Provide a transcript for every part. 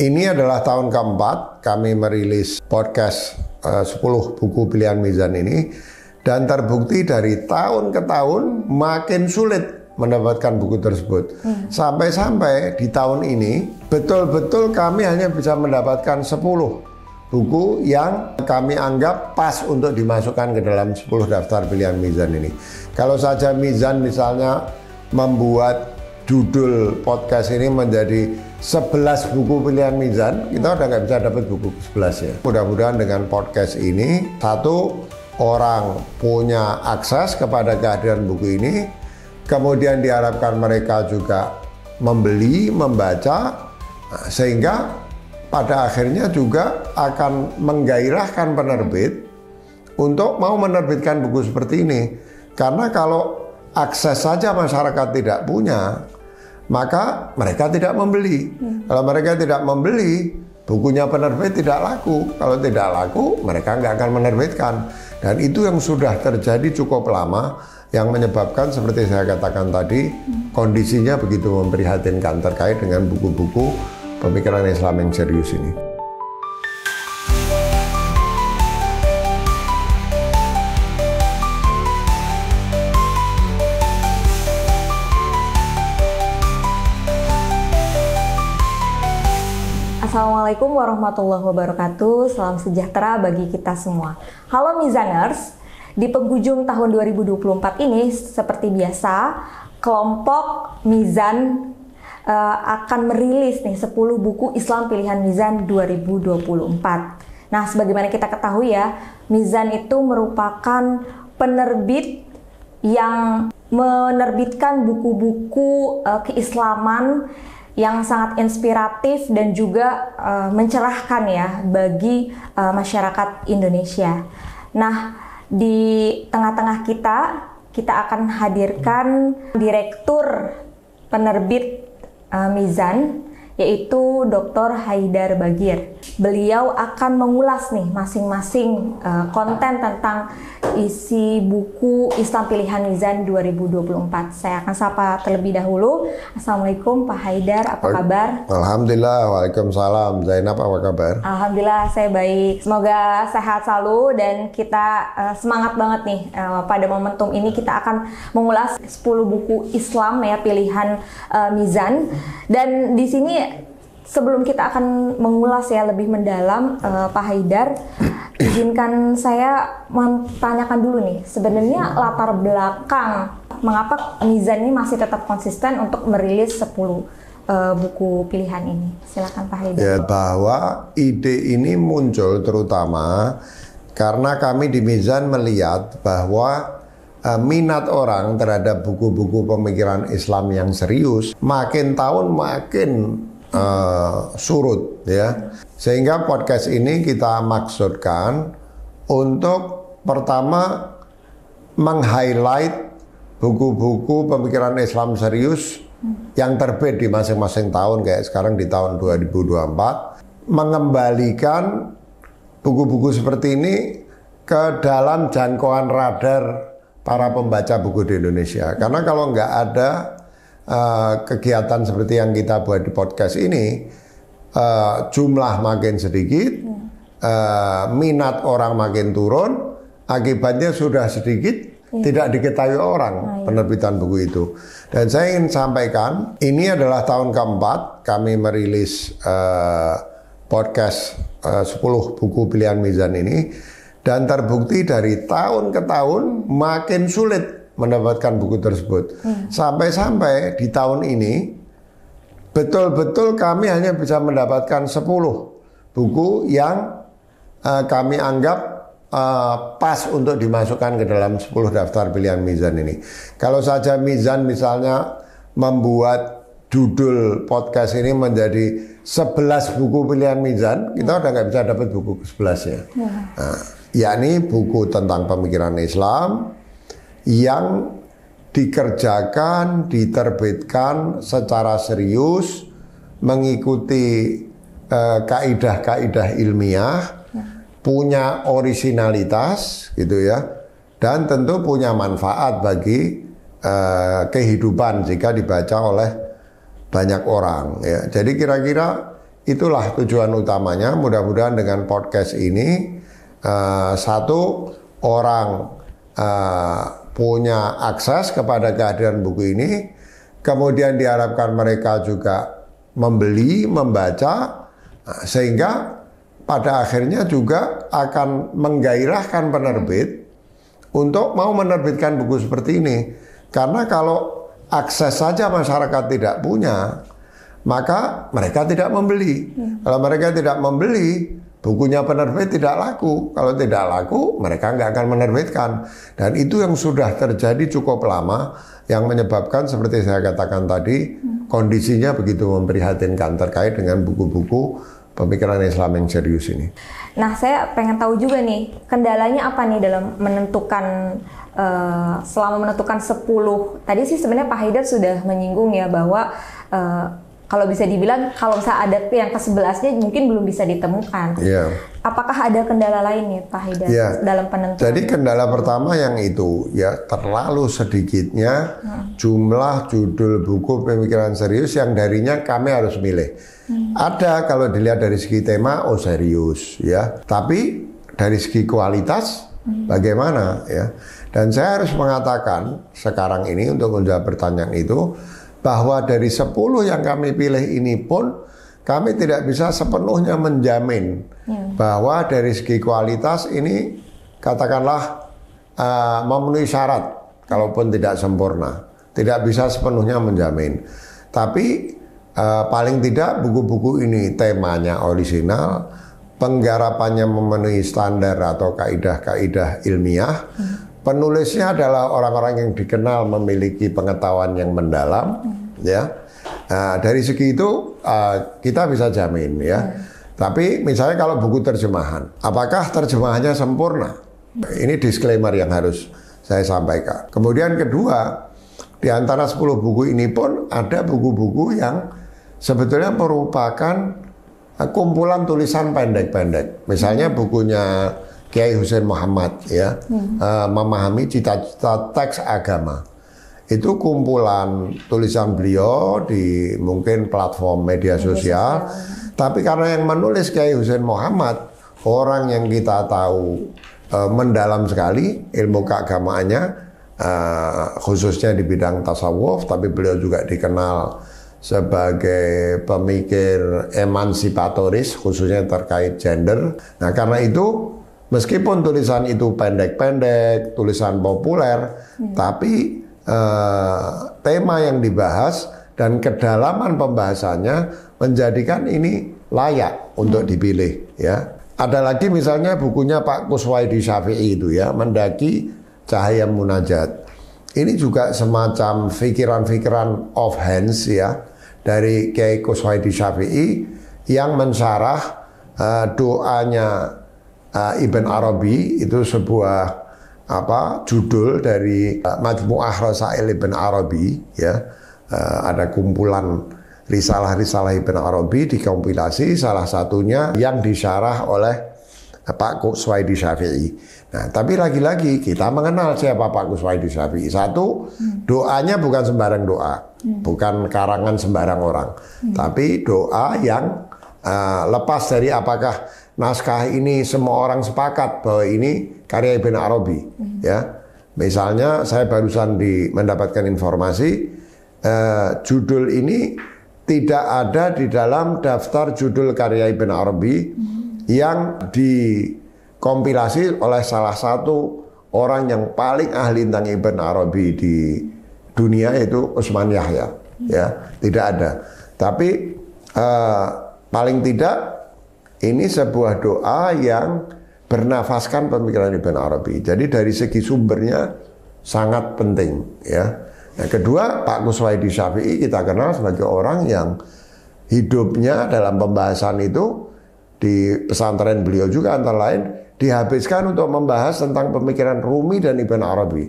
Ini adalah tahun keempat kami merilis podcast 10 buku pilihan Mizan ini, dan terbukti dari tahun ke tahun makin sulit mendapatkan buku tersebut. Sampai-sampai di tahun ini betul-betul kami hanya bisa mendapatkan 10 buku yang kami anggap pas untuk dimasukkan ke dalam 10 daftar pilihan Mizan ini. Kalau saja Mizan misalnya membuat judul podcast ini menjadi 11 buku pilihan Mizan, kita udah nggak bisa dapat buku 11 ya. Mudah-mudahan dengan podcast ini, satu, orang punya akses kepada kehadiran buku ini, kemudian diharapkan mereka juga membeli, membaca, sehingga pada akhirnya juga akan menggairahkan penerbit untuk mau menerbitkan buku seperti ini. Karena kalau akses saja masyarakat tidak punya, maka mereka tidak membeli. Kalau mereka tidak membeli, bukunya penerbit tidak laku. Kalau tidak laku, mereka nggak akan menerbitkan. Dan itu yang sudah terjadi cukup lama, yang menyebabkan seperti saya katakan tadi, kondisinya begitu memprihatinkan terkait dengan buku-buku pemikiran Islam yang serius ini. Assalamualaikum warahmatullahi wabarakatuh. Salam sejahtera bagi kita semua. Halo Mizaners, di penghujung tahun 2024 ini seperti biasa kelompok Mizan akan merilis nih 10 buku Islam pilihan Mizan 2024. Nah, sebagaimana kita ketahui ya, Mizan itu merupakan penerbit yang menerbitkan buku-buku keislaman yang sangat inspiratif dan juga mencerahkan ya bagi masyarakat Indonesia. Nah, di tengah-tengah kita akan hadirkan Direktur Penerbit Mizan, yaitu Dr. Haidar Bagir. Beliau akan mengulas nih masing-masing konten tentang isi buku Islam pilihan Mizan 2024. Saya akan sapa terlebih dahulu. Assalamualaikum Pak Haidar, apa kabar? Alhamdulillah, waalaikumsalam. Zainab, apa kabar? Alhamdulillah, saya baik. Semoga sehat selalu dan kita semangat banget nih pada momentum ini kita akan mengulas 10 buku Islam ya pilihan Mizan. Dan di sini sebelum kita akan mengulas ya lebih mendalam, Pak Haidar, izinkan saya menanyakan dulu nih, sebenarnya latar belakang mengapa Mizan ini masih tetap konsisten untuk merilis 10 buku pilihan ini. Silakan Pak Haidar. Ya, bahwa ide ini muncul terutama karena kami di Mizan melihat bahwa minat orang terhadap buku-buku pemikiran Islam yang serius makin tahun makin surut ya, sehingga podcast ini kita maksudkan untuk pertama meng-highlight buku-buku pemikiran Islam serius yang terbit di masing-masing tahun, kayak sekarang di tahun 2024, mengembalikan buku-buku seperti ini ke dalam jangkauan radar para pembaca buku di Indonesia. Karena kalau nggak ada kegiatan seperti yang kita buat di podcast ini, jumlah makin sedikit, minat orang makin turun, akibatnya sudah sedikit tidak diketahui orang penerbitan buku itu. Dan saya ingin sampaikan, ini adalah tahun keempat kami merilis podcast 10 buku pilihan Mizan ini, dan terbukti dari tahun ke tahun makin sulit mendapatkan buku tersebut. Sampai-sampai di tahun ini betul-betul kami hanya bisa mendapatkan 10 buku yang kami anggap pas untuk dimasukkan ke dalam 10 daftar pilihan Mizan ini. Kalau saja Mizan misalnya membuat judul podcast ini menjadi 11 buku pilihan Mizan, kita udah nggak bisa dapat buku ke-11 ya. Yakni buku tentang pemikiran Islam yang dikerjakan, diterbitkan secara serius, mengikuti kaidah-kaidah ilmiah, punya orisinalitas gitu ya, dan tentu punya manfaat bagi kehidupan jika dibaca oleh banyak orang ya. Jadi kira-kira itulah tujuan utamanya. Mudah-mudahan dengan podcast ini satu orang punya akses kepada kehadiran buku ini, kemudian diharapkan mereka juga membeli, membaca, sehingga pada akhirnya juga akan menggairahkan penerbit untuk mau menerbitkan buku seperti ini. Karena kalau akses saja masyarakat tidak punya, maka mereka tidak membeli. Kalau mereka tidak membeli, bukunya penerbit tidak laku. Kalau tidak laku, mereka nggak akan menerbitkan. Dan itu yang sudah terjadi cukup lama, yang menyebabkan seperti saya katakan tadi, kondisinya begitu memprihatinkan terkait dengan buku-buku pemikiran Islam yang serius ini. Nah, saya pengen tahu juga nih, kendalanya apa nih dalam menentukan, selama menentukan 10, tadi sih sebenarnya Pak Haidar sudah menyinggung ya bahwa kalau bisa dibilang kalau misalnya ada yang ke-11-nya mungkin belum bisa ditemukan. Yeah. Apakah ada kendala lain nih Pak Haidar dalam penentuan? Jadi kendala pertama yang itu ya terlalu sedikitnya jumlah judul buku pemikiran serius yang darinya kami harus milih. Ada kalau dilihat dari segi tema, oh serius ya. Tapi dari segi kualitas bagaimana ya. Dan saya harus mengatakan sekarang ini untuk menjawab pertanyaan itu, bahwa dari 10 yang kami pilih ini pun kami tidak bisa sepenuhnya menjamin bahwa dari segi kualitas ini katakanlah memenuhi syarat, kalaupun tidak sempurna. Tidak bisa sepenuhnya menjamin. Tapi paling tidak buku-buku ini temanya orisinal, penggarapannya memenuhi standar atau kaidah-kaidah ilmiah. Penulisnya adalah orang-orang yang dikenal memiliki pengetahuan yang mendalam, ya. Dari segi itu kita bisa jamin, ya. Tapi misalnya kalau buku terjemahan, apakah terjemahannya sempurna? Ini disclaimer yang harus saya sampaikan. Kemudian kedua, di antara 10 buku ini pun ada buku-buku yang sebetulnya merupakan kumpulan tulisan pendek-pendek. Misalnya bukunya Kiai Husain Muhammad ya, memahami cita-cita teks agama. Itu kumpulan tulisan beliau di mungkin platform media sosial. Tapi karena yang menulis Kiai Husain Muhammad, orang yang kita tahu mendalam sekali ilmu keagamaannya, khususnya di bidang tasawuf, tapi beliau juga dikenal sebagai pemikir emansipatoris, khususnya terkait gender. Nah karena itu, meskipun tulisan itu pendek-pendek, tulisan populer, tapi tema yang dibahas dan kedalaman pembahasannya menjadikan ini layak untuk dipilih. Ya, ada lagi misalnya bukunya Pak Kuswaidi Syafi'i itu ya, Mendaki Cahaya Munajat. Ini juga semacam pikiran-pikiran offhands ya dari Kiai Kuswaidi Syafi'i yang mensyarah doanya Ibn Arabi. Itu sebuah judul dari Majmu'ah Rasail Ibn Arabi ya. Ada kumpulan risalah-risalah Ibn Arabi dikompilasi, salah satunya yang disyarah oleh Pak Kuswaidi Syafi'i. Nah, tapi lagi-lagi kita mengenal siapa Pak Kuswaidi Syafi'i. Satu, doanya bukan sembarang doa, bukan karangan sembarang orang, tapi doa yang lepas dari apakah naskah ini semua orang sepakat bahwa ini karya Ibn Arabi. Ya, misalnya saya barusan mendapatkan informasi judul ini tidak ada di dalam daftar judul karya Ibn Arabi yang dikompilasi oleh salah satu orang yang paling ahli tentang Ibn Arabi di dunia, itu Utsman Yahya. Ya, tidak ada. Tapi paling tidak ini sebuah doa yang bernafaskan pemikiran Ibn Arabi. Jadi dari segi sumbernya sangat penting. Ya. Yang kedua, Pak Kuswaidi Syafi'i kita kenal sebagai orang yang hidupnya dalam pembahasan itu di pesantren beliau juga antara lain dihabiskan untuk membahas tentang pemikiran Rumi dan Ibn Arabi.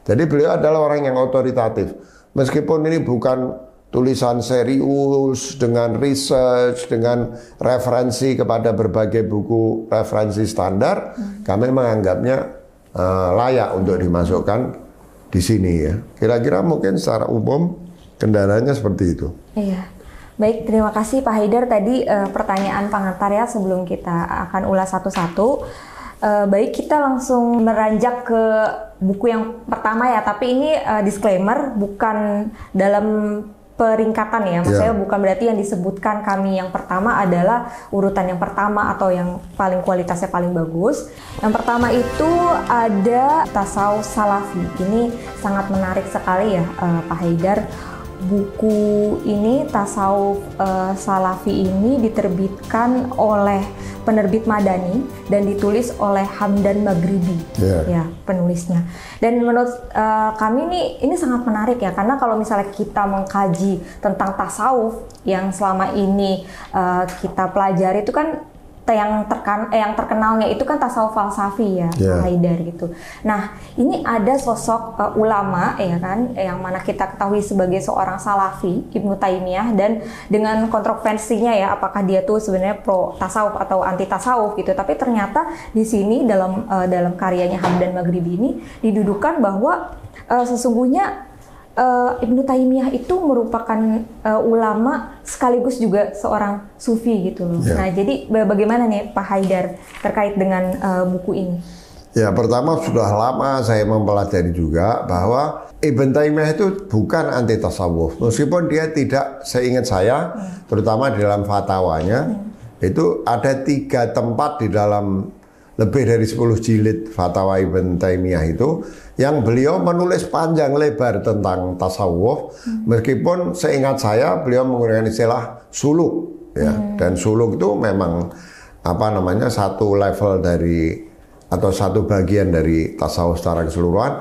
Jadi beliau adalah orang yang otoritatif. Meskipun ini bukan tulisan serius dengan research, dengan referensi kepada berbagai buku referensi standar, kami menganggapnya layak untuk dimasukkan di sini ya. Kira-kira mungkin secara umum kendalanya seperti itu. Iya. Baik, terima kasih Pak Haidar. Tadi pertanyaan pengantar ya sebelum kita akan ulas satu-satu. Baik, kita langsung meranjak ke buku yang pertama ya. Tapi ini disclaimer, bukan dalam peringkatan ya. Maksudnya bukan berarti yang disebutkan kami yang pertama adalah urutan yang pertama atau yang paling kualitasnya paling bagus. Yang pertama itu ada Tasawuf Salafi. Ini sangat menarik sekali ya Pak Haidar. Buku ini Tasawuf Salafi ini diterbitkan oleh penerbit Madani dan ditulis oleh Hamdan Maghribi ya penulisnya. Dan menurut kami ini sangat menarik ya, karena kalau misalnya kita mengkaji tentang tasawuf yang selama ini kita pelajari itu kan yang terkenalnya itu kan tasawuf falsafi ya, Haidar gitu. Nah, ini ada sosok ulama ya kan, yang mana kita ketahui sebagai seorang salafi, Ibnu Taimiyah, dan dengan kontroversinya ya, apakah dia tuh sebenarnya pro tasawuf atau anti tasawuf gitu. Tapi ternyata di sini dalam karyanya Hamdan Maghribi ini didudukan bahwa sesungguhnya Ibnu Taimiyah itu merupakan ulama sekaligus juga seorang sufi gitu loh. Nah, jadi bagaimana nih Pak Haidar terkait dengan buku ini? Ya, pertama sudah lama saya mempelajari juga bahwa Ibnu Taimiyah itu bukan anti tasawuf. Meskipun dia tidak, seingat saya, terutama di dalam fatwanya, itu ada 3 tempat di dalam lebih dari 10 jilid fatwa Ibnu Taimiyah itu yang beliau menulis panjang lebar tentang tasawuf, meskipun seingat saya beliau menggunakan istilah suluk ya. Dan suluk itu memang satu level dari atau satu bagian dari tasawuf secara keseluruhan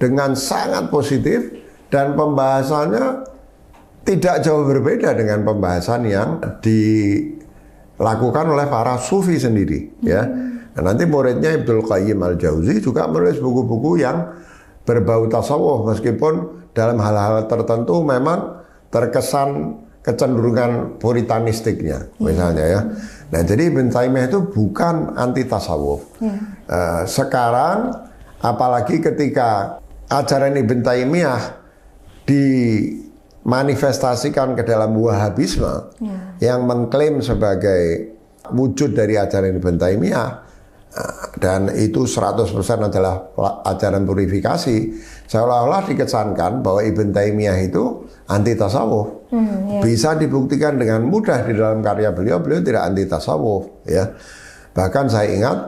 dengan sangat positif, dan pembahasannya tidak jauh berbeda dengan pembahasan yang dilakukan oleh para sufi sendiri ya. Nah, nanti muridnya Ibnul Qayyim Al-Jauzi juga menulis buku-buku yang berbau tasawuf, meskipun dalam hal-hal tertentu memang terkesan kecenderungan puritanistiknya misalnya ya. Nah, jadi Ibnu Taimiyah itu bukan anti tasawuf. Sekarang apalagi ketika ajaran Ibnu Taimiyah dimanifestasikan ke dalam Wahabisme yang mengklaim sebagai wujud dari ajaran Ibnu Taimiyah, dan itu 100% adalah ajaran purifikasi, seolah-olah dikesankan bahwa Ibnu Taimiyah itu anti tasawuf. Bisa dibuktikan dengan mudah di dalam karya beliau tidak anti tasawuf ya. Bahkan saya ingat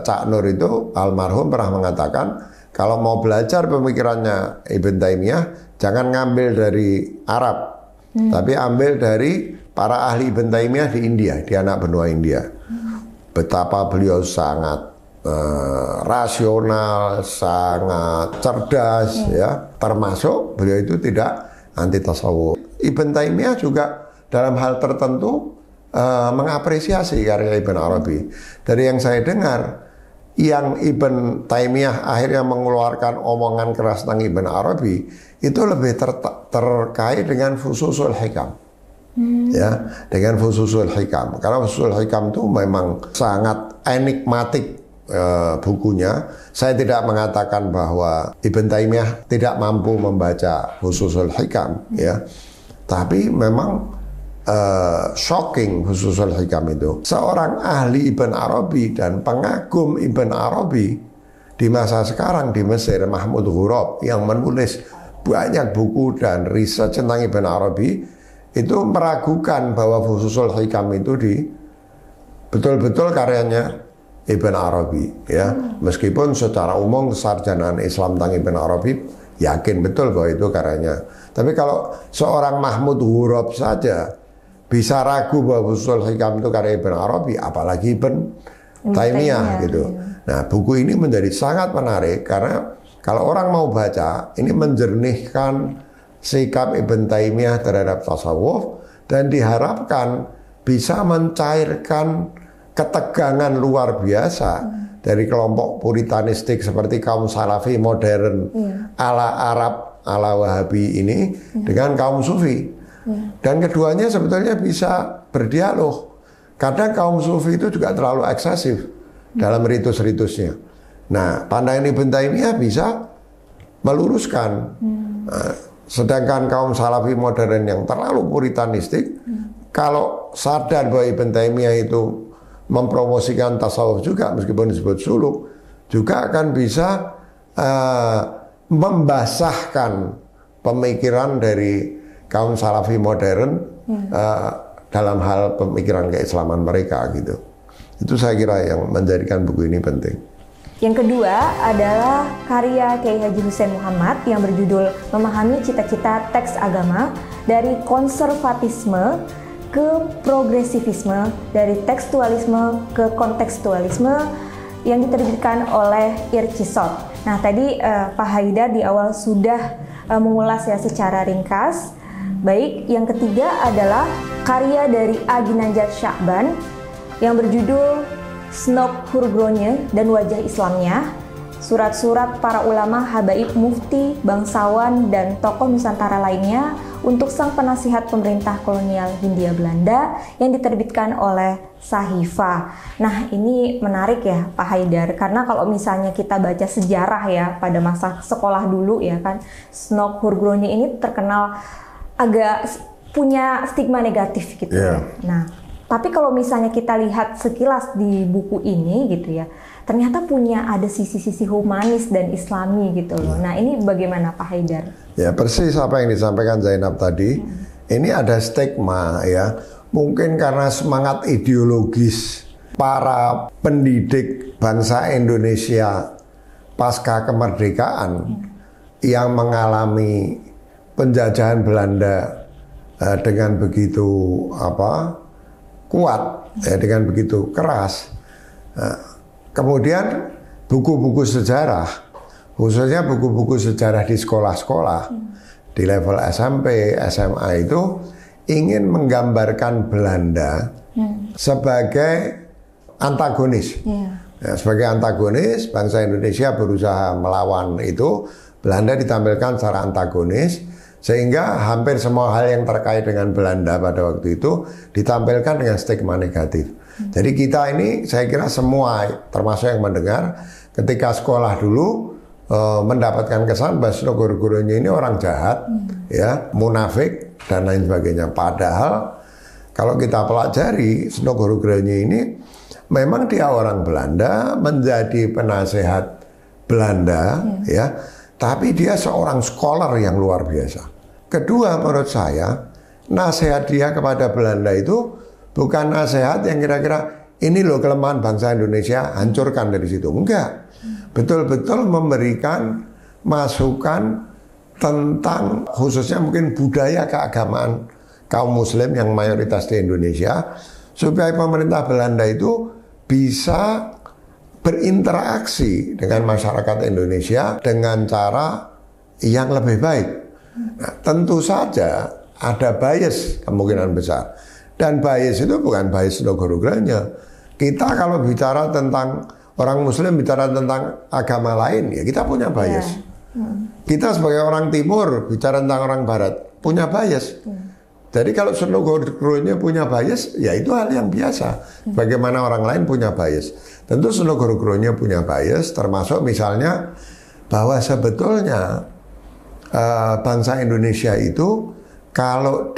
Cak Nur itu almarhum pernah mengatakan, kalau mau belajar pemikirannya Ibnu Taimiyah jangan ngambil dari Arab, tapi ambil dari para ahli Ibnu Taimiyah di India, di anak benua India. Betapa beliau sangat rasional, sangat cerdas ya. Termasuk beliau itu tidak anti tasawuf. Ibnu Taimiyah juga dalam hal tertentu mengapresiasi karya Ibn Arabi. Dari yang saya dengar, yang Ibn Taimiyah akhirnya mengeluarkan omongan keras tentang Ibn Arabi itu lebih terkait dengan Fususul Hikam. Ya, dengan Fususul Hikam. Karena Fususul Hikam itu memang sangat enigmatik bukunya. Saya tidak mengatakan bahwa Ibn Taimiyah tidak mampu membaca Fususul Hikam ya. Tapi memang shocking Fususul Hikam itu. Seorang ahli Ibn Arabi dan pengagum Ibn Arabi di masa sekarang di Mesir, Mahmud Ghurab, yang menulis banyak buku dan riset tentang Ibn Arabi, itu meragukan bahwa Fususul Hikam itu betul-betul karyanya Ibn Arabi ya. Meskipun secara umum kesarjanaan Islam tentang Ibn Arabi yakin betul bahwa itu karyanya. Tapi kalau seorang Mahmud Ghurab saja bisa ragu bahwa Fususul Hikam itu karya Ibn Arabi, apalagi Ibn Taimiyah gitu. Nah, buku ini menjadi sangat menarik karena kalau orang mau baca, ini menjernihkan sikap Ibn Taimiyah terhadap tasawuf, dan diharapkan bisa mencairkan ketegangan luar biasa dari kelompok puritanistik seperti kaum salafi modern ala Arab, ala Wahabi ini dengan kaum sufi. Dan keduanya sebetulnya bisa berdialog. Kadang kaum sufi itu juga terlalu eksesif dalam ritus-ritusnya. Nah, pandangan Ibn Taimiyah bisa meluruskan. Sedangkan kaum Salafi modern yang terlalu puritanistik, kalau sadar bahwa Ibn Taimiyah itu mempromosikan tasawuf juga, meskipun disebut suluk, juga akan bisa membasahkan pemikiran dari kaum Salafi modern dalam hal pemikiran keislaman mereka gitu. Itu saya kira yang menjadikan buku ini penting. Yang kedua adalah karya Kiai Haji Hussein Muhammad yang berjudul Memahami Cita-Cita Teks Agama dari Konservatisme ke Progresivisme, dari Tekstualisme ke Kontekstualisme, yang diterbitkan oleh Ircisot. Nah, tadi Pak Haidar di awal sudah mengulas ya secara ringkas. Baik, yang ketiga adalah karya dari Aginanjar Syahban yang berjudul Snok Hurgronya dan Wajah Islamnya, surat-surat para ulama, habaib, mufti, bangsawan, dan tokoh Nusantara lainnya untuk sang penasihat pemerintah kolonial Hindia Belanda yang diterbitkan oleh Sahifa. Nah, ini menarik ya Pak Haidar, karena kalau misalnya kita baca sejarah ya pada masa sekolah dulu ya kan, Snok Hurgronya ini terkenal agak punya stigma negatif gitu ya. Nah, tapi kalau misalnya kita lihat sekilas di buku ini gitu ya, ternyata ada sisi-sisi humanis dan islami gitu loh. Nah, ini bagaimana Pak Haidar? Ya, persis apa yang disampaikan Zainab tadi. Ini ada stigma ya. Mungkin karena semangat ideologis para pendidik bangsa Indonesia pasca kemerdekaan yang mengalami penjajahan Belanda dengan begitu kuat, ya, dengan begitu keras. Kemudian buku-buku sejarah, khususnya buku-buku sejarah di sekolah-sekolah, di level SMP, SMA itu ingin menggambarkan Belanda sebagai antagonis. Ya, sebagai antagonis, bangsa Indonesia berusaha melawan itu, Belanda ditampilkan secara antagonis, sehingga hampir semua hal yang terkait dengan Belanda pada waktu itu ditampilkan dengan stigma negatif. Jadi kita ini, saya kira semua, termasuk yang mendengar, ketika sekolah dulu mendapatkan kesan bahwa guru-gurunya ini orang jahat, ya, munafik dan lain sebagainya. Padahal kalau kita pelajari, guru-gurunya ini memang dia orang Belanda, menjadi penasehat Belanda, ya. Tapi dia seorang scholar yang luar biasa. Kedua, menurut saya, nasihat dia kepada Belanda itu bukan nasihat yang kira-kira ini loh kelemahan bangsa Indonesia, hancurkan dari situ. Enggak. Betul-betul memberikan masukan tentang khususnya mungkin budaya keagamaan kaum muslim yang mayoritas di Indonesia, supaya pemerintah Belanda itu bisa berinteraksi dengan masyarakat Indonesia dengan cara yang lebih baik. Nah, tentu saja ada bias kemungkinan besar. Dan bias itu bukan bias guru-gurunya. Kita kalau bicara tentang orang muslim, bicara tentang agama lain, ya kita punya bias. Kita sebagai orang timur bicara tentang orang barat, punya bias. Jadi kalau guru-gurunya punya bias, ya itu hal yang biasa. Bagaimana orang lain punya bias. Tentu guru-gurunya punya bias, termasuk misalnya bahwa sebetulnya bangsa Indonesia itu kalau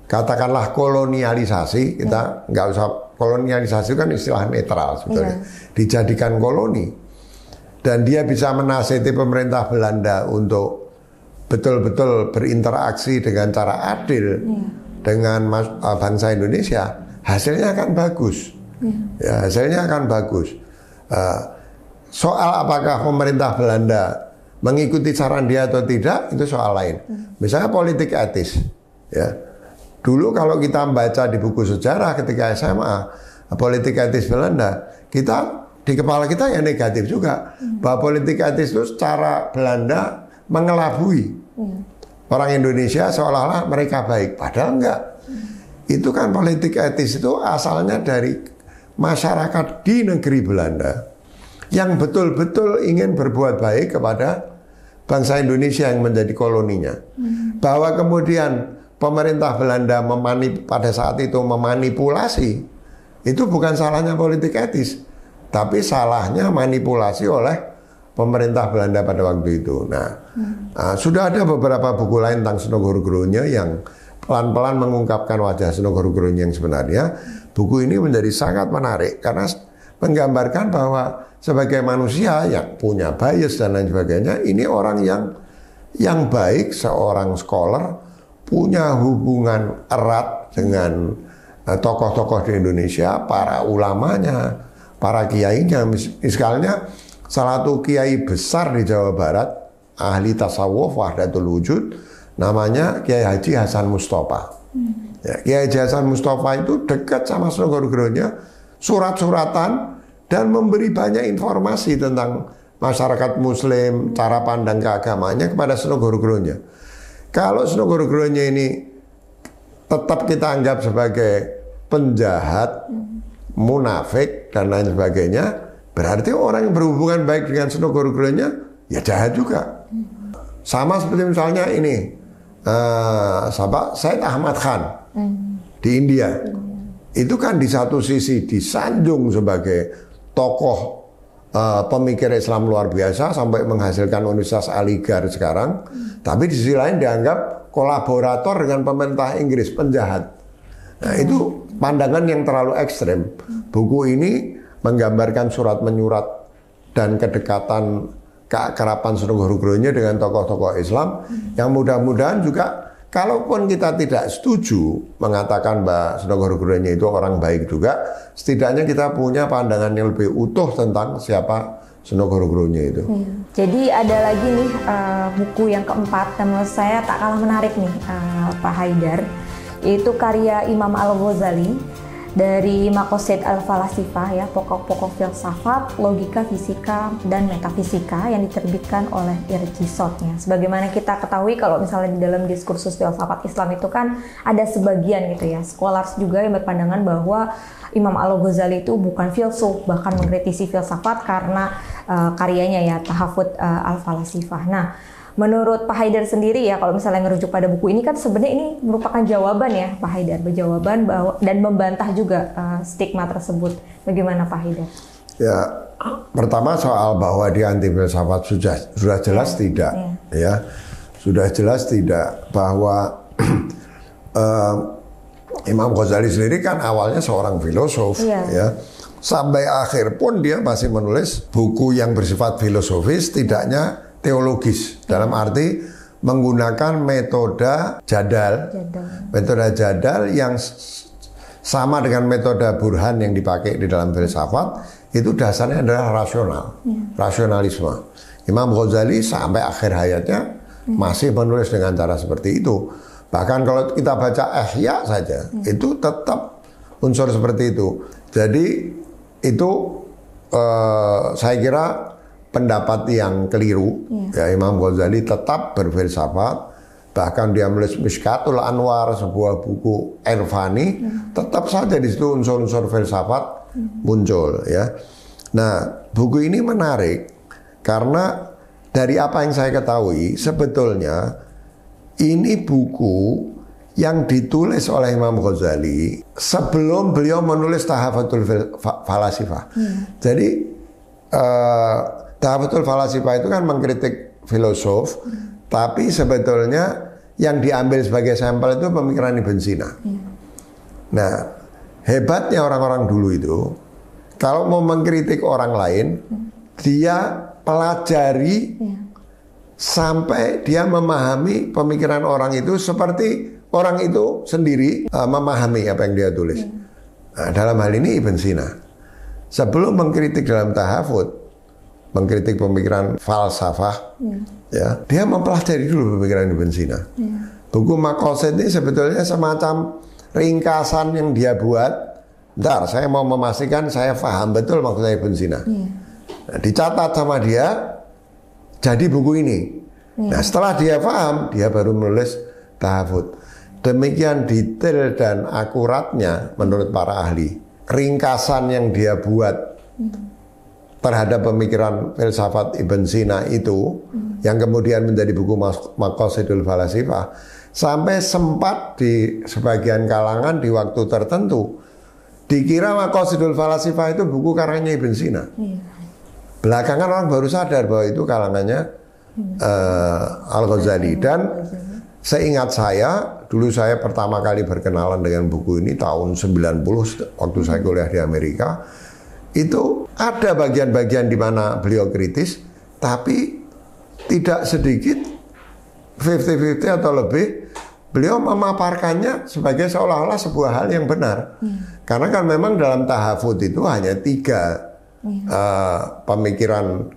katakanlah kolonialisasi, kita nggak usah, kolonialisasi kan istilah netral sebetulnya, dijadikan koloni, dan dia bisa menasihati pemerintah Belanda untuk betul-betul berinteraksi dengan cara adil dengan bangsa Indonesia, hasilnya akan bagus. Ya, hasilnya akan bagus. Soal apakah pemerintah Belanda mengikuti saran dia atau tidak, itu soal lain. Misalnya politik etis. Ya. Dulu kalau kita membaca di buku sejarah ketika SMA, politik etis Belanda, kita di kepala kita ya negatif juga. Bahwa politik etis itu secara Belanda mengelabui orang Indonesia seolah-olah mereka baik. Padahal enggak. Itu kan politik etis itu asalnya dari masyarakat di negeri Belanda yang betul-betul ingin berbuat baik kepada bangsa Indonesia yang menjadi koloninya. Bahwa kemudian pemerintah Belanda pada saat itu memanipulasi, itu bukan salahnya politik etis, tapi salahnya manipulasi oleh pemerintah Belanda pada waktu itu. Sudah ada beberapa buku lain tentang Seno Guru-Gurunya yang pelan-pelan mengungkapkan wajah Seno Guru-Gurunya yang sebenarnya. Buku ini menjadi sangat menarik karena menggambarkan bahwa sebagai manusia yang punya bias dan lain sebagainya, ini orang yang baik, seorang scholar, punya hubungan erat dengan tokoh-tokoh di Indonesia, para ulamanya, para kiainya. Misalnya salah satu kiai besar di Jawa Barat, ahli tasawuf Wahdatul Wujud, namanya Kiai Haji Hasan Mustafa. Ya, Kiai Haji Hasan Mustafa itu dekat sama Seno Guru-Gurunya, surat-suratan, dan memberi banyak informasi tentang masyarakat Muslim, cara pandang keagamanya kepada Seno Guru-Gurunya. Kalau Seno Guru-Gurunya ini tetap kita anggap sebagai penjahat, munafik, dan lain sebagainya, berarti orang yang berhubungan baik dengan Seno Guru-Gurunya ya jahat juga. Sama seperti misalnya ini Syed Ahmad Khan di India. Itu kan di satu sisi disanjung sebagai tokoh pemikir Islam luar biasa sampai menghasilkan Universitas Aligarh sekarang, tapi di sisi lain dianggap kolaborator dengan pemerintah Inggris, penjahat. Nah, itu pandangan yang terlalu ekstrem. Buku ini menggambarkan surat menyurat dan kedekatan keakraban Seno Guru-Gurunya dengan tokoh-tokoh Islam yang mudah-mudahan juga, kalaupun kita tidak setuju mengatakan bahwa Seno Guru-Gurunya itu orang baik juga, setidaknya kita punya pandangan yang lebih utuh tentang siapa Seno Guru-Gurunya itu. Jadi ada lagi nih buku yang keempat, yang menurut saya tak kalah menarik nih, Pak Haidar, yaitu karya Imam Al-Ghazali dari Maqasid Al-Falasifah, ya, pokok-pokok filsafat, logika, fisika, dan metafisika, yang diterbitkan oleh Irtisot. Ya. Sebagaimana kita ketahui kalau misalnya di dalam diskursus filsafat Islam itu kan ada sebagian gitu ya, scholars juga yang berpandangan bahwa Imam Al-Ghazali itu bukan filsuf, bahkan mengkritisi filsafat karena karyanya ya Tahafut Al-Falasifah. Nah, menurut Pak Haidar sendiri ya, kalau misalnya ngerujuk pada buku ini kan sebenarnya ini merupakan jawaban ya Pak Haidar, berjawaban bahwa dan membantah juga stigma tersebut. Bagaimana Pak Haidar? Ya, pertama soal bahwa dia anti filsafat sudah jelas tidak, ya sudah jelas tidak, bahwa Imam Ghazali sendiri kan awalnya seorang filosof, ya. Sampai akhir pun dia masih menulis buku yang bersifat filosofis, tidaknya teologis, dalam arti menggunakan metode jadal. Metode jadal yang sama dengan metode burhan yang dipakai di dalam filsafat, itu dasarnya adalah rasional, rasionalisme. Imam Ghazali sampai akhir hayatnya masih menulis dengan cara seperti itu. Bahkan kalau kita baca Ihya saja, itu tetap unsur seperti itu. Jadi itu saya kira pendapat yang keliru. Ya, Imam Ghazali tetap berfilsafat, bahkan dia menulis Mishkatul Anwar, sebuah buku Irfani, tetap saja di situ unsur-unsur filsafat muncul, ya. Nah, buku ini menarik karena dari apa yang saya ketahui, sebetulnya ini buku yang ditulis oleh Imam Ghazali sebelum beliau menulis Tahafutul Falasifah. Jadi Tahafutul Falasifah itu kan mengkritik filosof, tapi sebetulnya yang diambil sebagai sampel itu pemikiran Ibn Sina. Nah, hebatnya orang-orang dulu itu, kalau mau mengkritik orang lain, dia pelajari sampai dia memahami pemikiran orang itu seperti orang itu sendiri memahami apa yang dia tulis. Nah, dalam hal ini Ibn Sina, sebelum mengkritik dalam tahafut, mengkritik pemikiran falsafah, ya, dia mempelajari dulu pemikiran Ibn Sina. Buku Maqasid ini sebetulnya semacam ringkasan yang dia buat. Bentar, saya mau memastikan saya paham betul maksudnya Ibn Sina. Nah, dicatat sama dia, jadi buku ini. Nah, setelah dia paham, dia baru menulis tahafut. Demikian detail dan akuratnya menurut para ahli ringkasan yang dia buat terhadap pemikiran filsafat Ibn Sina itu, yang kemudian menjadi buku Maqasidul Falasifah, sampai sempat di sebagian kalangan di waktu tertentu dikira Maqasidul Falasifah itu buku karangannya Ibn Sina. Belakangan orang baru sadar bahwa itu kalangannya Al-Ghazali. Dan seingat saya, dulu saya pertama kali berkenalan dengan buku ini tahun 90 waktu saya kuliah di Amerika. Itu ada bagian-bagian di mana beliau kritis, tapi tidak sedikit 50-50 atau lebih beliau memaparkannya sebagai seolah-olah sebuah hal yang benar. Karena kan memang dalam tahafut itu hanya 3 pemikiran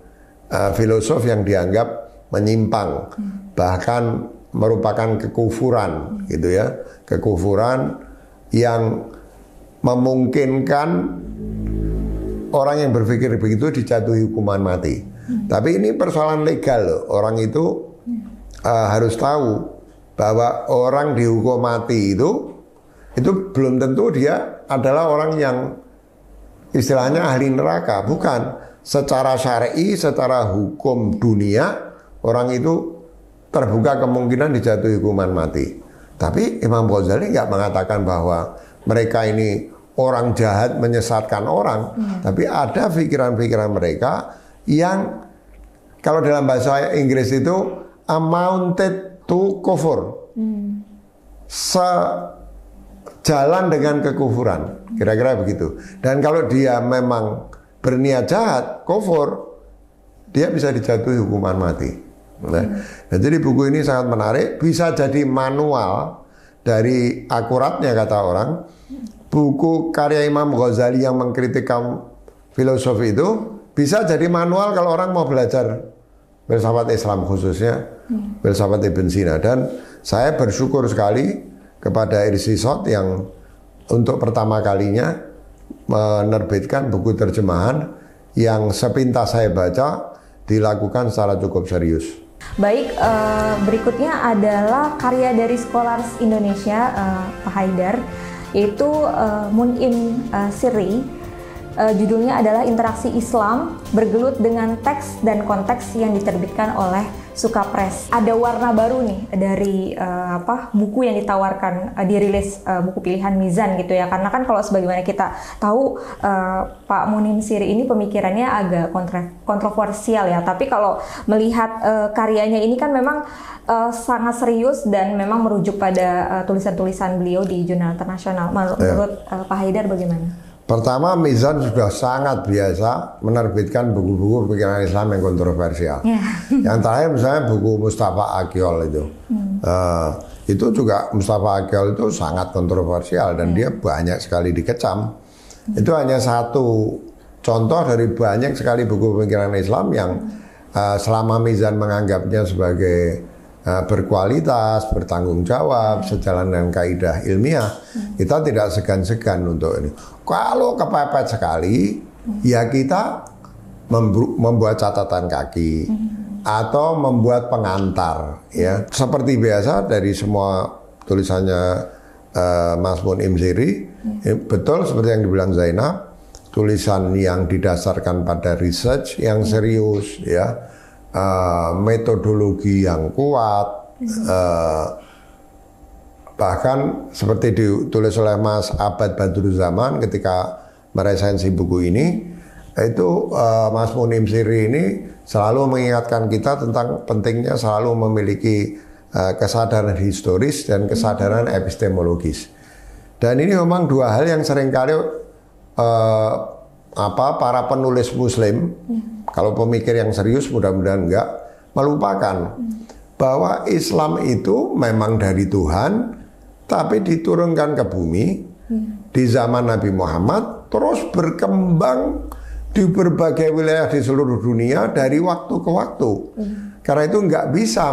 filosof yang dianggap menyimpang, bahkan merupakan kekufuran, gitu ya, kekufuran yang memungkinkan orang yang berpikir begitu dijatuhi hukuman mati. Tapi ini persoalan legal loh. Orang itu harus tahu bahwa orang dihukum mati itu belum tentu dia adalah orang yang istilahnya ahli neraka. Bukan. Secara syar'i, secara hukum dunia, orang itu terbuka kemungkinan dijatuhi hukuman mati. Tapi Imam Ghazali nggak mengatakan bahwa mereka ini orang jahat menyesatkan orang. Tapi ada pikiran-pikiran mereka yang kalau dalam bahasa Inggris itu amounted to kufur. Sejalan dengan kekufuran. Kira-kira begitu. Dan kalau dia memang berniat jahat, kufur, dia bisa dijatuhi hukuman mati. Nah, jadi buku ini sangat menarik. Bisa jadi manual dari akuratnya kata orang. Buku karya Imam Ghazali yang mengkritik kaum filosofi itu bisa jadi manual kalau orang mau belajar filsafat Islam, khususnya filsafat Ibn Sina. Dan saya bersyukur sekali kepada Irsisot yang untuk pertama kalinya menerbitkan buku terjemahan yang sepintas saya baca dilakukan secara cukup serius. Baik, berikutnya adalah karya dari Scholars Indonesia, Pak Haidar, yaitu Mun'im Sirri. Judulnya adalah Interaksi Islam Bergelut dengan Teks dan Konteks yang diterbitkan oleh Suka Press. Ada warna baru nih dari buku yang ditawarkan, dirilis buku pilihan Mizan gitu ya. Karena kan kalau sebagaimana kita tahu Pak Mun'im Sirri ini pemikirannya agak kontroversial ya. Tapi kalau melihat karyanya ini kan memang sangat serius dan memang merujuk pada tulisan-tulisan beliau di jurnal internasional. Menurut Pak Haidar bagaimana? Pertama, Mizan sudah sangat biasa menerbitkan buku-buku pikiran Islam yang kontroversial. Yang terakhir misalnya buku Mustafa Akyol itu juga Mustafa Akyol itu sangat kontroversial dan dia banyak sekali dikecam. Itu hanya satu contoh dari banyak sekali buku pikiran Islam yang selama Mizan menganggapnya sebagai berkualitas, bertanggung jawab, sejalan dengan kaidah ilmiah, kita tidak segan-segan untuk ini. Kalau kepepet sekali, ya kita membuat catatan kaki atau membuat pengantar, ya. Seperti biasa dari semua tulisannya Mas Mun'im Sirri, betul seperti yang dibilang Zainab, tulisan yang didasarkan pada research yang serius, ya. Metodologi yang kuat, bahkan seperti ditulis oleh Mas Abad Badruzzaman ketika meresensi buku ini, itu Mas Mun'im Sirri ini selalu mengingatkan kita tentang pentingnya selalu memiliki kesadaran historis dan kesadaran epistemologis. Dan ini memang dua hal yang seringkali para penulis Muslim, kalau pemikir yang serius mudah-mudahan enggak, melupakan bahwa Islam itu memang dari Tuhan, tapi diturunkan ke bumi di zaman Nabi Muhammad, terus berkembang di berbagai wilayah di seluruh dunia dari waktu ke waktu. Karena itu nggak bisa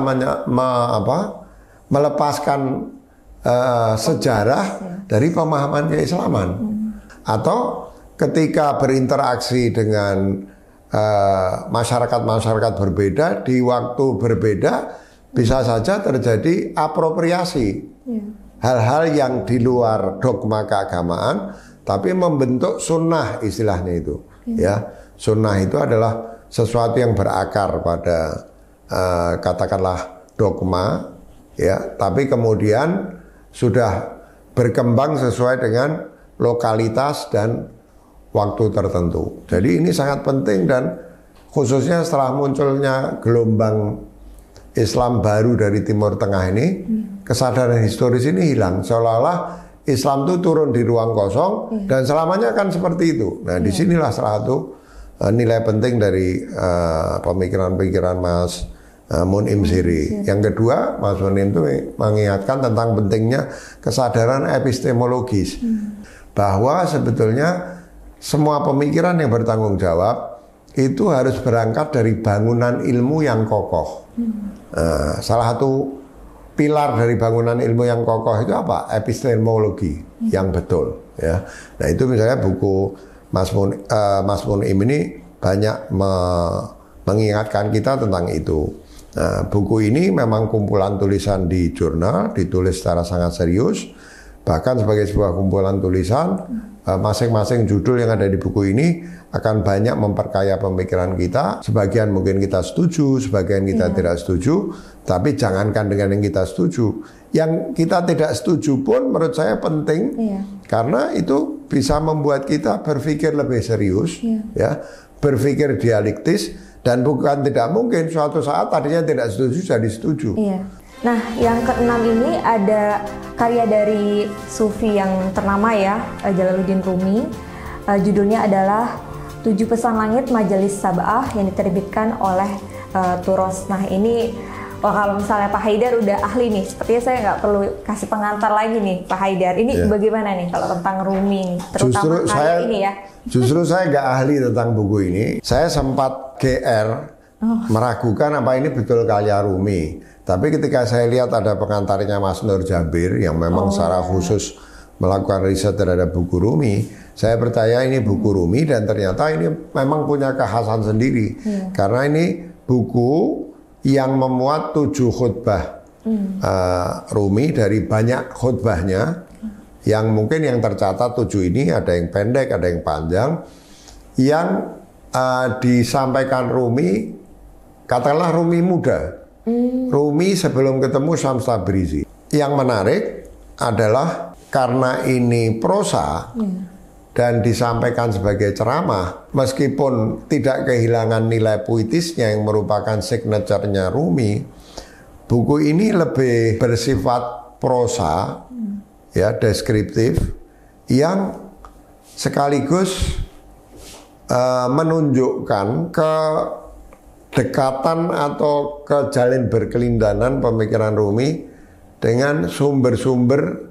melepaskan sejarah dari pemahaman keislaman. Atau ketika berinteraksi dengan masyarakat-masyarakat berbeda di waktu berbeda, bisa saja terjadi apropriasi. Hal-hal yang di luar dogma keagamaan, tapi membentuk sunnah istilahnya itu. Ya, sunnah itu adalah sesuatu yang berakar pada katakanlah dogma, ya, tapi kemudian sudah berkembang sesuai dengan lokalitas dan waktu tertentu. Jadi ini sangat penting dan khususnya setelah munculnya gelombang Islam baru dari Timur Tengah ini, kesadaran historis ini hilang. Seolah-olah Islam itu turun di ruang kosong dan selamanya akan seperti itu. Nah, disinilah salah satu nilai penting dari pemikiran-pemikiran Mas Mun'im Siri. Yang kedua, Mas Mun'im itu mengingatkan tentang pentingnya kesadaran epistemologis. Bahwa sebetulnya semua pemikiran yang bertanggung jawab itu harus berangkat dari bangunan ilmu yang kokoh. Salah satu pilar dari bangunan ilmu yang kokoh itu apa? Epistemologi yang betul. Ya. Nah itu misalnya buku Mas Mun'im ini banyak mengingatkan kita tentang itu. Nah, buku ini memang kumpulan tulisan di jurnal, ditulis secara sangat serius. Bahkan sebagai sebuah kumpulan tulisan, masing-masing judul yang ada di buku ini akan banyak memperkaya pemikiran kita. Sebagian mungkin kita setuju, sebagian kita tidak setuju. Tapi jangankan dengan yang kita setuju, yang kita tidak setuju pun menurut saya penting, karena itu bisa membuat kita berpikir lebih serius, ya, berpikir dialektis. Dan bukan tidak mungkin suatu saat tadinya tidak setuju jadi setuju. Nah, yang keenam ini ada karya dari Sufi yang ternama ya, Jalaluddin Rumi. Judulnya adalah 7 Pesan Langit Majelis Sab'ah yang diterbitkan oleh Turos. Nah, ini kalau misalnya Pak Haidar udah ahli nih, sepertinya saya nggak perlu kasih pengantar lagi nih Pak Haidar. Ini bagaimana nih kalau tentang Rumi nih, terutama karya ini ya? Justru saya nggak ahli tentang buku ini. Saya sempat meragukan apa ini betul karya Rumi. Tapi ketika saya lihat ada pengantarnya Mas Nur Jabir yang memang secara khusus melakukan riset terhadap buku Rumi, saya percaya ini buku Rumi dan ternyata ini memang punya kekhasan sendiri. Karena ini buku yang memuat 7 khutbah Rumi dari banyak khutbahnya. Yang mungkin yang tercatat 7 ini ada yang pendek, ada yang panjang, yang disampaikan Rumi, katakanlah Rumi muda, Rumi sebelum ketemu Syams Tabrizi. Yang menarik adalah karena ini prosa dan disampaikan sebagai ceramah, meskipun tidak kehilangan nilai puitisnya yang merupakan signature-nya Rumi, buku ini lebih bersifat prosa, ya, deskriptif, yang sekaligus menunjukkan kedekatan atau kejalin berkelindahan pemikiran Rumi dengan sumber-sumber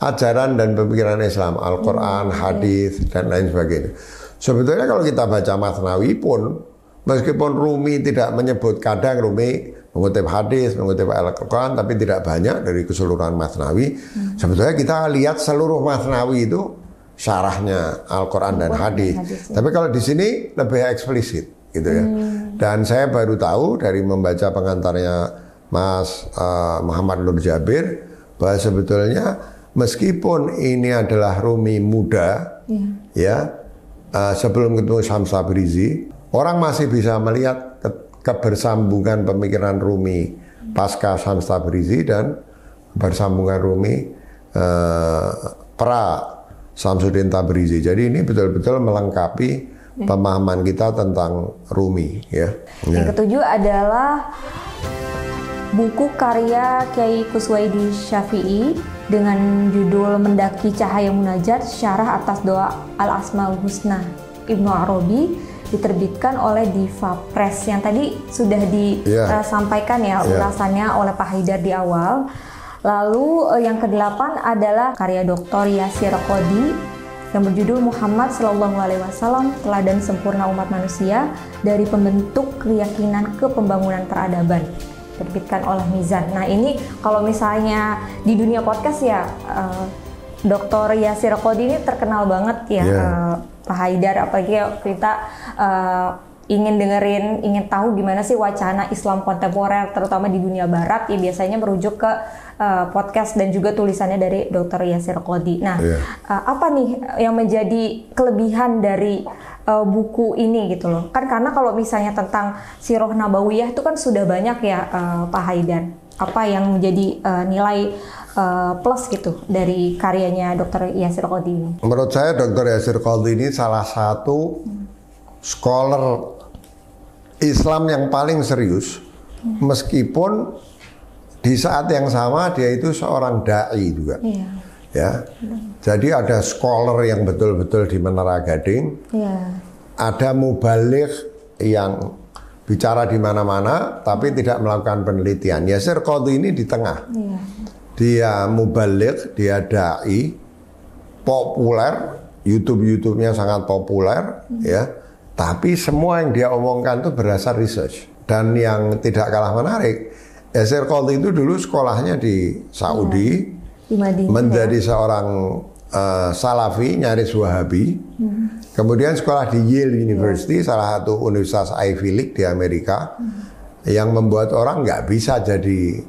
ajaran dan pemikiran Islam, Al-Quran, hadis, dan lain sebagainya. Sebetulnya kalau kita baca Matsnawi pun, meskipun Rumi tidak menyebut, kadang Rumi mengutip hadis, mengutip Al-Quran, tapi tidak banyak dari keseluruhan Matsnawi. Sebetulnya kita lihat seluruh Matsnawi itu syarahnya Al-Quran dan hadis. Tapi kalau di sini lebih eksplisit, gitu ya. Dan saya baru tahu dari membaca pengantarnya Mas Muhammad Nur Jabir bahwa sebetulnya meskipun ini adalah Rumi muda, ya, sebelum ketemu Syams Tabrizi, orang masih bisa melihat kebersambungan pemikiran Rumi pasca Syams Tabrizi dan kebersambungan Rumi pra Syamsuddin Tabrizi. Jadi ini betul-betul melengkapi pemahaman kita tentang Rumi, ya. Yang ketujuh adalah buku karya Kiai Kuswaidi Syafi'i dengan judul Mendaki Cahaya Munajat, Syarah atas Doa Al-Asmaul Husna Ibnu Arabi, diterbitkan oleh Diva Press, yang tadi sudah disampaikan ulasannya oleh Pak Haidar di awal. Lalu yang ke-8 adalah karya Dr. Yasir Qadhi yang berjudul Muhammad Sallallahu Alaihi Wasallam, Teladan Sempurna Umat Manusia dari Pembentuk Keyakinan ke Pembangunan Peradaban, terbitkan oleh Mizan. Nah ini kalau misalnya di dunia podcast ya, Dr. Yasir Qadhi ini terkenal banget ya, Pak Haidar, apalagi kita ingin tahu gimana sih wacana Islam kontemporer terutama di dunia barat, ya biasanya merujuk ke podcast dan juga tulisannya dari Dr. Yasir Qadhi. Nah, apa nih yang menjadi kelebihan dari buku ini gitu loh? Kan karena kalau misalnya tentang Sirah Nabawiyah itu kan sudah banyak ya, Pak Haidar. Apa yang menjadi nilai plus gitu dari karyanya Dr. Yasir Qadhi ini? Menurut saya Dr. Yasir Qadhi ini salah satu scholar Islam yang paling serius, meskipun di saat yang sama dia itu seorang dai juga. Ya, jadi ada scholar yang betul-betul di Menara Gading, ada mubaligh yang bicara di mana-mana tapi tidak melakukan penelitian. Yasir Qadhi ini di tengah. Dia mubaligh, dia dai, populer, YouTube-nya sangat populer, ya. Tapi semua yang dia omongkan itu berdasar research. Dan yang tidak kalah menarik, Yasir Qadhi itu dulu sekolahnya di Saudi, di Madinah, menjadi seorang Salafi, nyaris Wahabi. Kemudian sekolah di Yale University, salah satu universitas Ivy League di Amerika, yang membuat orang nggak bisa jadi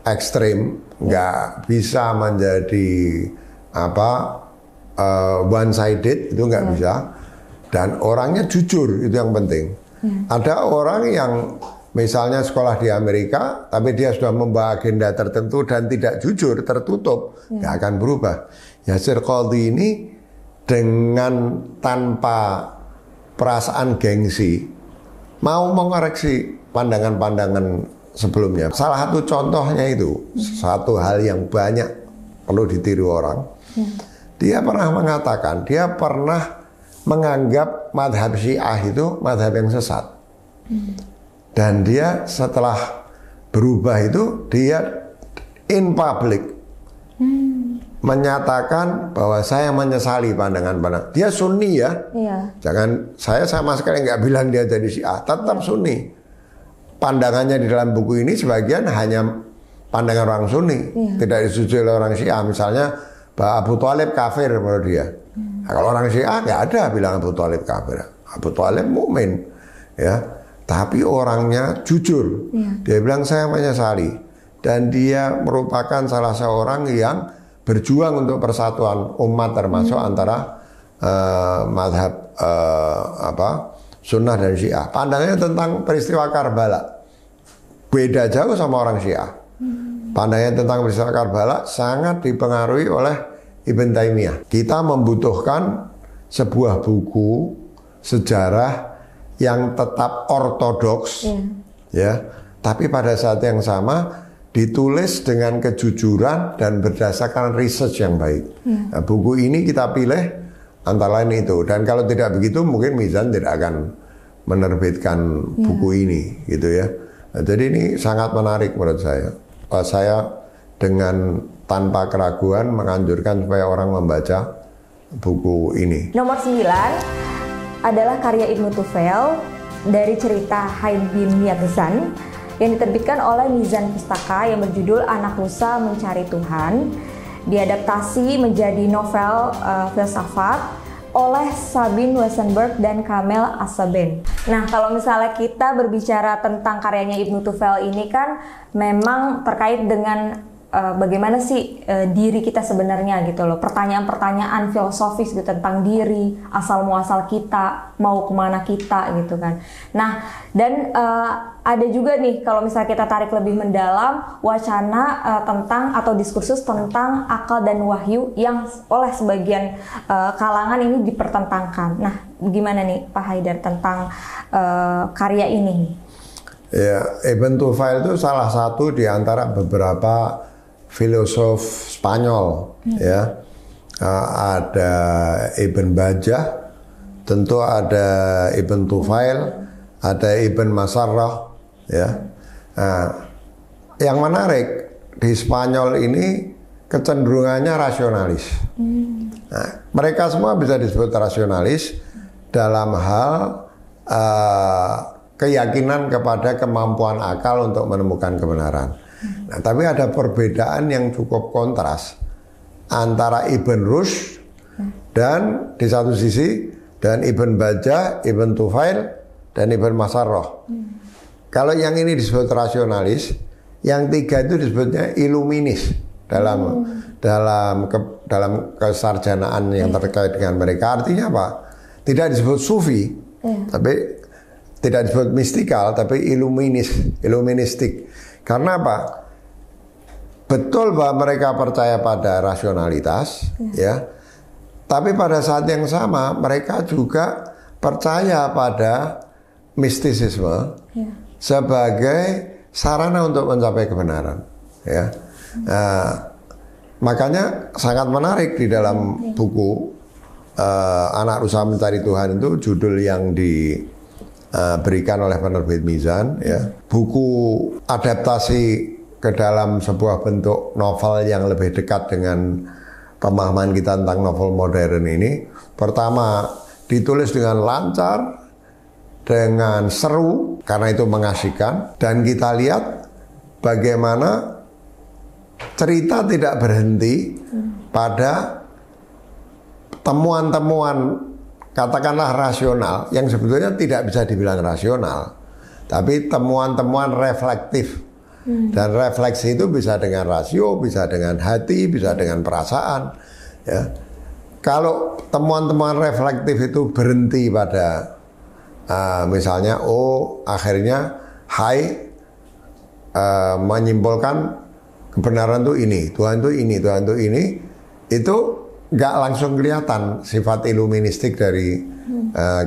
ekstrim, nggak bisa menjadi one sided, itu nggak bisa. Dan orangnya jujur, itu yang penting. Ada orang yang misalnya sekolah di Amerika, tapi dia sudah membawa agenda tertentu dan tidak jujur, tertutup, nggak akan berubah. Yasir Qadhi ini dengan tanpa perasaan gengsi mau mengoreksi pandangan-pandangan sebelumnya. Salah satu contohnya itu, satu hal yang banyak perlu ditiru orang. Dia pernah mengatakan, dia pernah menganggap madhab Syiah itu madhab yang sesat. Dan dia setelah berubah itu, dia in public menyatakan bahwa saya menyesali pandangan-pandangan. Dia Sunni ya. Jangan, saya sama sekali nggak bilang dia jadi Syiah, tetap Sunni. Pandangannya di dalam buku ini sebagian hanya pandangan orang Sunni, tidak disetujui oleh orang Syiah. Misalnya bahwa Abu Thalib kafir menurut dia. Nah, kalau orang Syiah nggak ada bilang Abu Thalib kafir. Abu Thalib mukmin, ya. Tapi orangnya jujur. Dia bilang saya menyesali, dan dia merupakan salah seorang yang berjuang untuk persatuan umat, termasuk antara madhab Sunnah dan Syiah. Pandangannya tentang peristiwa Karbala beda jauh sama orang Syiah. Pandangannya tentang peristiwa Karbala sangat dipengaruhi oleh Ibn Taimiyah. Kita membutuhkan sebuah buku sejarah yang tetap ortodoks, ya, tapi pada saat yang sama ditulis dengan kejujuran dan berdasarkan research yang baik. Nah, buku ini kita pilih antara lain itu. Dan kalau tidak begitu, mungkin Mizan tidak akan menerbitkan buku ini, gitu ya. Nah, jadi ini sangat menarik menurut saya. Saya dengan tanpa keraguan menganjurkan supaya orang membaca buku ini. Nomor 9 adalah karya Ibnu Tufail dari cerita Haid bin Yazan yang diterbitkan oleh Mizan Pustaka yang berjudul Anak Musa Mencari Tuhan. Diadaptasi menjadi novel filsafat oleh Sabine Weissenberg dan Kamel Assaben. Nah, kalau misalnya kita berbicara tentang karyanya Ibnu Tufail ini kan memang terkait dengan bagaimana sih diri kita sebenarnya gitu loh. Pertanyaan-pertanyaan filosofis gitu tentang diri, asal muasal kita, mau kemana kita gitu kan. Nah, dan ada juga nih kalau misalnya kita tarik lebih mendalam wacana tentang atau diskursus tentang akal dan wahyu yang oleh sebagian kalangan ini dipertentangkan. Nah, gimana nih Pak Haidar tentang karya ini? Ya, Ibn Tufail itu salah satu di antara beberapa filosof Spanyol, ya. Ada Ibn Bajjah, tentu ada Ibn Tufail, ada Ibn Masarrah, ya. Nah, yang menarik di Spanyol ini kecenderungannya rasionalis. Nah, mereka semua bisa disebut rasionalis dalam hal keyakinan kepada kemampuan akal untuk menemukan kebenaran. Nah, tapi ada perbedaan yang cukup kontras antara Ibn Rushd dan di satu sisi dan Ibn Bajjah, Ibn Tufail dan Ibn Masarrah. Kalau yang ini disebut rasionalis, yang tiga itu disebutnya iluminis dalam kesarjanaan yang terkait dengan mereka. Artinya apa? Tidak disebut sufi, tapi tidak disebut mistikal, tapi iluministik. Karena apa? Betul bahwa mereka percaya pada rasionalitas, ya. Tapi pada saat yang sama mereka juga percaya pada mistisisme sebagai sarana untuk mencapai kebenaran, ya. Makanya sangat menarik di dalam buku Anak Rusa Mencari Tuhan itu, judul yang diberikan oleh penerbit Mizan, ya. Buku adaptasi ke dalam sebuah bentuk novel yang lebih dekat dengan pemahaman kita tentang novel modern ini. Pertama, ditulis dengan lancar, dengan seru, karena itu mengasihkan. Dan kita lihat bagaimana cerita tidak berhenti pada temuan-temuan katakanlah rasional yang sebetulnya tidak bisa dibilang rasional, tapi temuan-temuan reflektif. Dan refleksi itu bisa dengan rasio, bisa dengan hati, bisa dengan perasaan, ya. Kalau temuan-temuan reflektif itu berhenti pada misalnya akhirnya menyimpulkan kebenaran itu ini, Tuhan itu ini, Tuhan itu ini, itu nggak langsung kelihatan sifat iluministik dari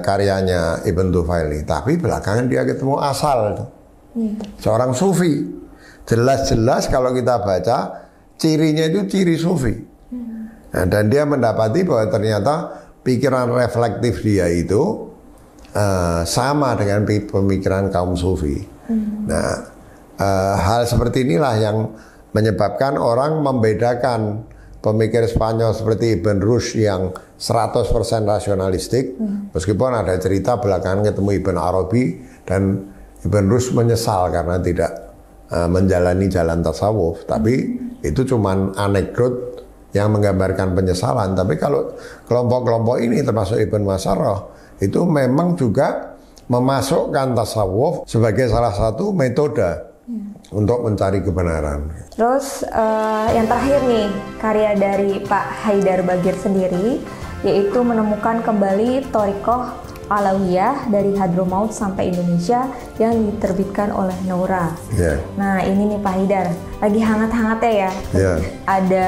karyanya Ibn Tufaili. Tapi belakangan dia ketemu asal, seorang sufi. Jelas-jelas kalau kita baca cirinya itu ciri sufi. Nah, dan dia mendapati bahwa ternyata pikiran reflektif dia itu sama dengan pemikiran kaum sufi. Nah, hal seperti inilah yang menyebabkan orang membedakan pemikir Spanyol seperti Ibn Rushd yang 100% rasionalistik, meskipun ada cerita belakangan ketemu Ibn Arabi dan Ibn Rushd menyesal karena tidak menjalani jalan tasawuf. Tapi itu cuman anekdot yang menggambarkan penyesalan. Tapi kalau kelompok-kelompok ini termasuk Ibn Masarah itu memang juga memasukkan tasawuf sebagai salah satu metode untuk mencari kebenaran. Terus yang terakhir nih, karya dari Pak Haidar Bagir sendiri, yaitu menemukan kembali Thariqah Alawiyah dari Hadramaut sampai Indonesia yang diterbitkan oleh Noura. Nah ini nih Pak Haidar, lagi hangat-hangatnya ya. Ada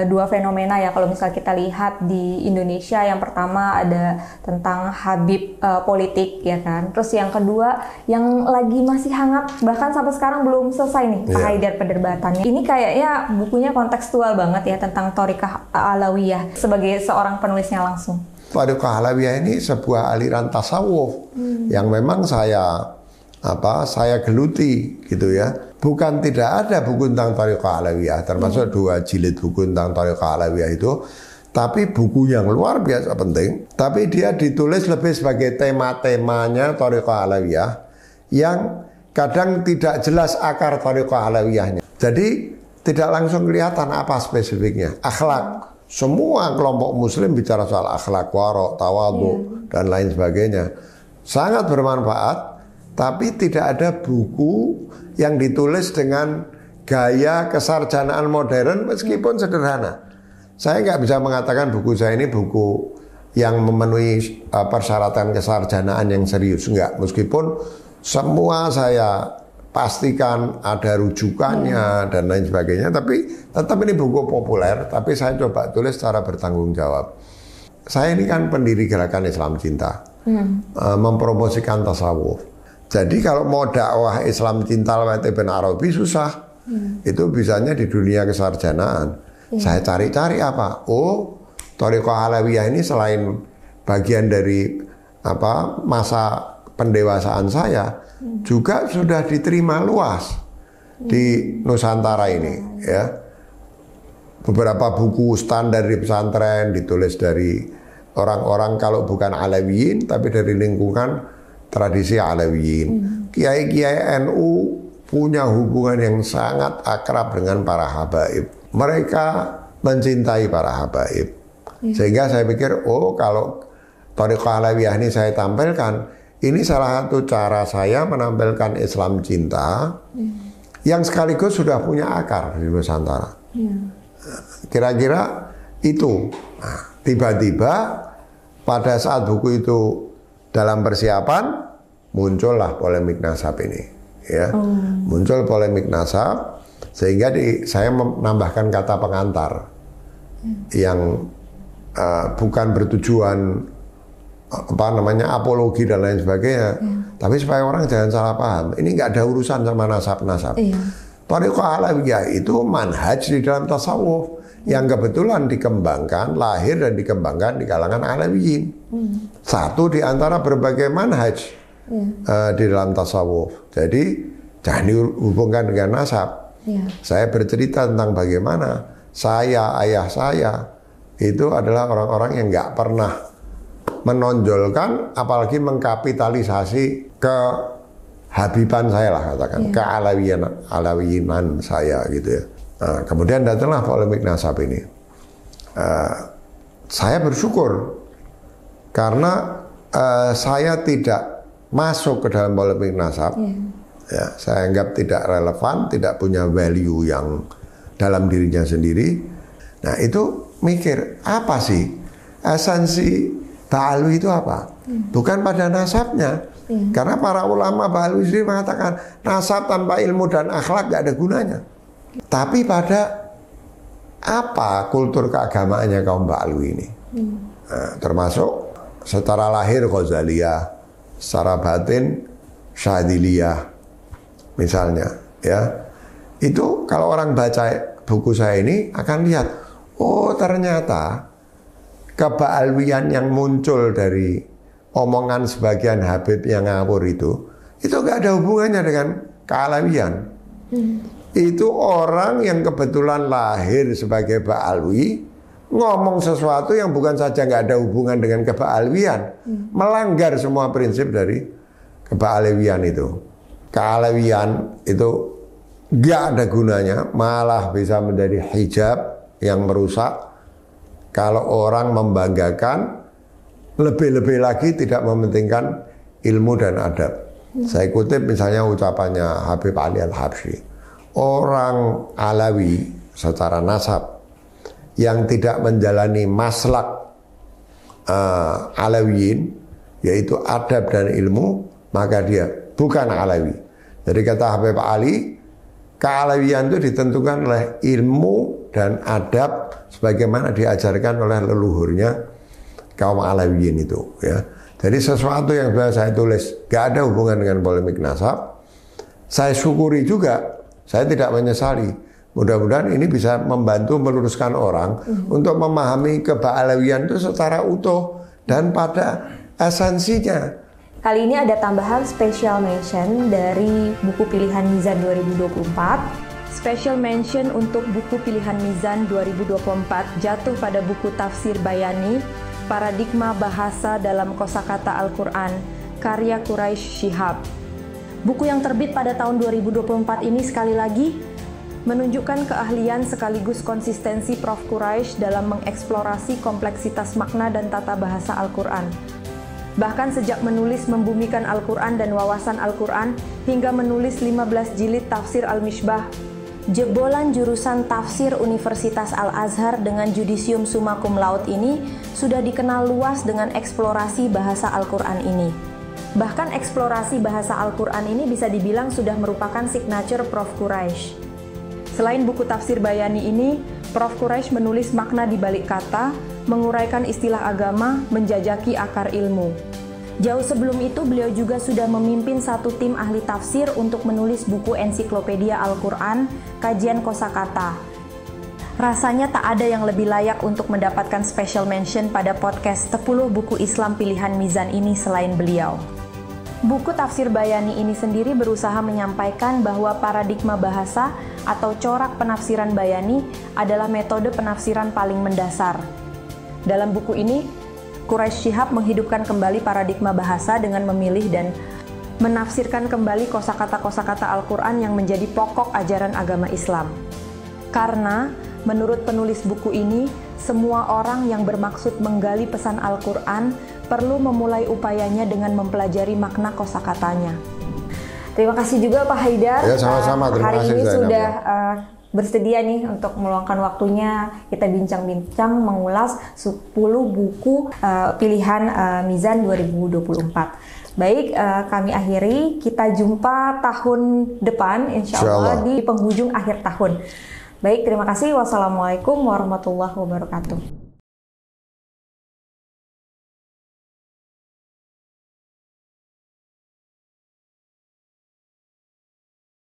dua fenomena ya kalau misalnya kita lihat di Indonesia. Yang pertama ada tentang Habib politik ya kan. Terus yang kedua yang lagi masih hangat bahkan sampai sekarang belum selesai nih Pak Haidar perdebatannya. Ini kayaknya bukunya kontekstual banget ya tentang Thariqah Alawiyah sebagai seorang penulisnya langsung. Thariqah Alawiyah ini sebuah aliran tasawuf yang memang saya geluti gitu ya. Bukan tidak ada buku tentang Thariqah Alawiyah, termasuk 2 jilid buku tentang Thariqah Alawiyah itu, tapi buku yang luar biasa penting. Tapi dia ditulis lebih sebagai tema-temanya Thariqah Alawiyah yang kadang tidak jelas akar Thariqah Alawiyahnya. Jadi tidak langsung kelihatan apa spesifiknya. Akhlak. Semua kelompok muslim bicara soal akhlak, wara', tawadhu, dan lain sebagainya. Sangat bermanfaat, tapi tidak ada buku yang ditulis dengan gaya kesarjanaan modern meskipun sederhana. Saya nggak bisa mengatakan buku saya ini buku yang memenuhi persyaratan kesarjanaan yang serius. Enggak, meskipun semua saya pastikan ada rujukannya dan lain sebagainya, tapi tetap ini buku populer, tapi saya coba tulis secara bertanggung jawab. Saya ini kan pendiri Gerakan Islam Cinta, mempromosikan tasawuf. Jadi kalau mau dakwah Islam Cinta lewat Ibn Arabi susah, itu bisanya di dunia kesarjanaan. Saya cari-cari apa? Thariqah Alawiyah ini selain bagian dari masa pendewasaan saya, juga sudah diterima luas di Nusantara ini ya. Beberapa buku standar di pesantren ditulis dari orang-orang kalau bukan Alawiyin tapi dari lingkungan tradisi Alawiyin. Kiai-kiai NU punya hubungan yang sangat akrab dengan para habaib. Mereka mencintai para habaib. Sehingga saya pikir kalau Thariqah Alawiyah ini saya tampilkan, ini salah satu cara saya menampilkan Islam cinta yang sekaligus sudah punya akar di Nusantara. Kira-kira itu. Nah, tiba-tiba pada saat buku itu dalam persiapan, muncullah polemik nasab ini. Ya. Muncul polemik nasab, sehingga saya menambahkan kata pengantar yang bukan bertujuan apologi dan lain sebagainya. Tapi supaya orang jangan salah paham, ini nggak ada urusan sama nasab-nasab. Thariqah Alawiyah itu manhaj di dalam tasawuf yang kebetulan dikembangkan, lahir dan dikembangkan di kalangan Alawiyin. Satu di antara berbagai manhaj di dalam tasawuf. Jadi jangan dihubungkan dengan nasab. Saya bercerita tentang bagaimana ayah saya itu adalah orang-orang yang nggak pernah menonjolkan, apalagi mengkapitalisasi kehabiban saya lah katakan, kealawiyinan saya gitu ya. Nah, kemudian datanglah polemik nasab ini. Saya bersyukur karena saya tidak masuk ke dalam polemik nasab. Ya, saya anggap tidak relevan, tidak punya value yang dalam dirinya sendiri. Nah itu mikir, apa sih esensi Ba'alwi itu apa? Bukan pada nasabnya. Karena para ulama Ba'alwi sendiri mengatakan nasab tanpa ilmu dan akhlak gak ada gunanya. Tapi pada apa kultur keagamaannya kaum Ba'alwi ini? Nah, termasuk secara lahir Ghazaliyah, secara batin Syadiliyah misalnya, ya. Itu kalau orang baca buku saya ini akan lihat, oh ternyata keba'alwian yang muncul dari omongan sebagian Habib yang ngawur itu gak ada hubungannya dengan kealawian. Itu orang yang kebetulan lahir sebagai ba'alwi ngomong sesuatu yang bukan saja gak ada hubungan dengan keba'alwian, melanggar semua prinsip dari keba'alwian itu. Kealawian itu gak ada gunanya, malah bisa menjadi hijab yang merusak kalau orang membanggakan, lebih-lebih lagi tidak mementingkan ilmu dan adab. Saya kutip misalnya ucapannya Habib Ali Al-Habsyi. Orang Alawi secara nasab yang tidak menjalani maslak Alawiyin, yaitu adab dan ilmu, maka dia bukan Alawi. Jadi kata Habib Ali, kealawian itu ditentukan oleh ilmu dan adab sebagaimana diajarkan oleh leluhurnya kaum Alawiyin itu, ya. Jadi sesuatu yang sudah saya tulis gak ada hubungan dengan polemik nasab. Saya syukuri juga, saya tidak menyesali. Mudah-mudahan ini bisa membantu meluruskan orang untuk memahami keba'alawian itu secara utuh dan pada esensinya. Kali ini ada tambahan special mention dari buku pilihan Mizan 2024. Special mention untuk buku pilihan Mizan 2024 jatuh pada buku Tafsir Bayani, Paradigma Bahasa dalam Kosakata Al-Quran, karya Quraisy Shihab. Buku yang terbit pada tahun 2024 ini sekali lagi menunjukkan keahlian sekaligus konsistensi Prof. Quraisy dalam mengeksplorasi kompleksitas makna dan tata bahasa Al-Quran. Bahkan sejak menulis membumikan Al-Quran dan wawasan Al-Quran hingga menulis 15 jilid Tafsir Al-Mishbah, jebolan jurusan Tafsir Universitas Al-Azhar dengan judisium summa cum laude ini sudah dikenal luas dengan eksplorasi bahasa Al-Quran ini. Bahkan eksplorasi bahasa Al-Quran ini bisa dibilang sudah merupakan signature Prof. Quraisy. Selain buku Tafsir Bayani ini, Prof. Quraisy menulis makna di balik kata, menguraikan istilah agama, menjajaki akar ilmu. Jauh sebelum itu, beliau juga sudah memimpin satu tim ahli tafsir untuk menulis buku ensiklopedia Al-Quran, kajian kosakata. Rasanya tak ada yang lebih layak untuk mendapatkan special mention pada podcast 10 buku Islam pilihan Mizan ini selain beliau. Buku Tafsir Bayani ini sendiri berusaha menyampaikan bahwa paradigma bahasa atau corak penafsiran Bayani adalah metode penafsiran paling mendasar. Dalam buku ini, Quraisy Shihab menghidupkan kembali paradigma bahasa dengan memilih dan menafsirkan kembali kosakata-kosakata Al-Quran yang menjadi pokok ajaran agama Islam. Karena, menurut penulis buku ini, semua orang yang bermaksud menggali pesan Al-Quran perlu memulai upayanya dengan mempelajari makna kosakatanya. Terima kasih juga Pak Haidar. Ya, sama-sama. Terima hari kasih, ini Zainab. Sudah bersedia nih untuk meluangkan waktunya kita bincang-bincang mengulas 10 buku pilihan Mizan 2024. Baik, kami akhiri. Kita jumpa tahun depan insya Allah di penghujung akhir tahun. Baik, terima kasih. Wassalamualaikum warahmatullahi wabarakatuh.